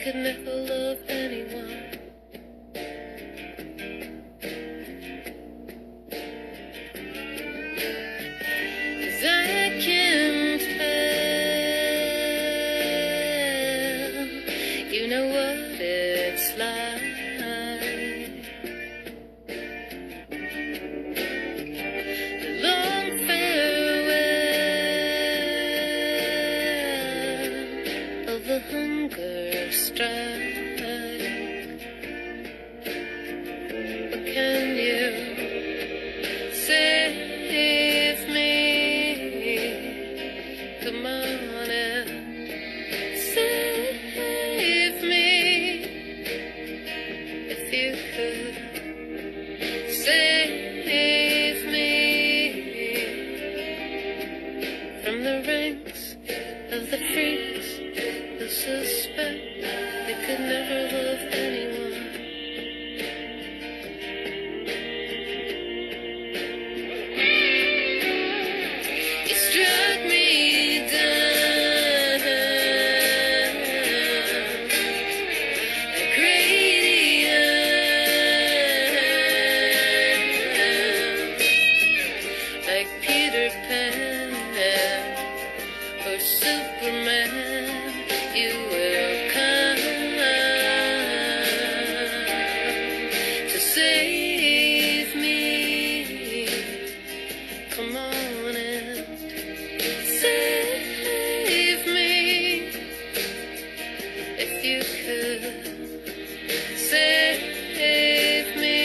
could never love anyone. 'Cause I can tell, you know what it's like. The long farewell of the hunger strike. But can you save me? Come on and save me. If you could save me from the ranks of the freaks who suspect they could never love anyone. You struck me down like radium, like Peter Pan or Superman. You will come to save me. Come on and save me. If you could save me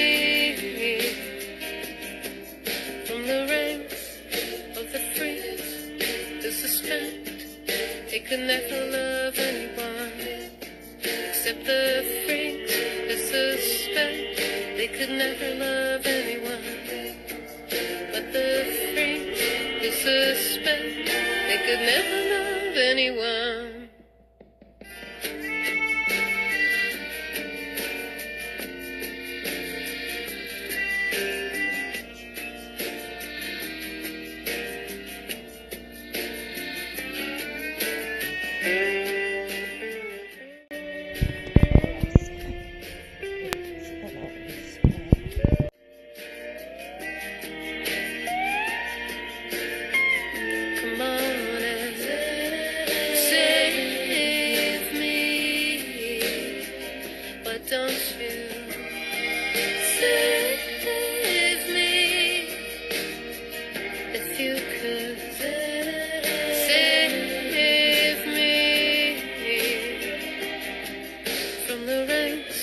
from the ranks of the freaks who suspect they could never love anyone, except the freaks who suspect they could never love anyone. But the freaks who suspect they could never love anyone. Come on and save me. Why don't you save me? If you could save me from the ranks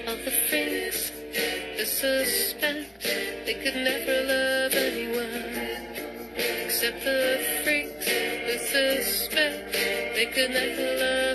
of the freaks who suspect they could never love anyone, except the freaks who suspect they could never love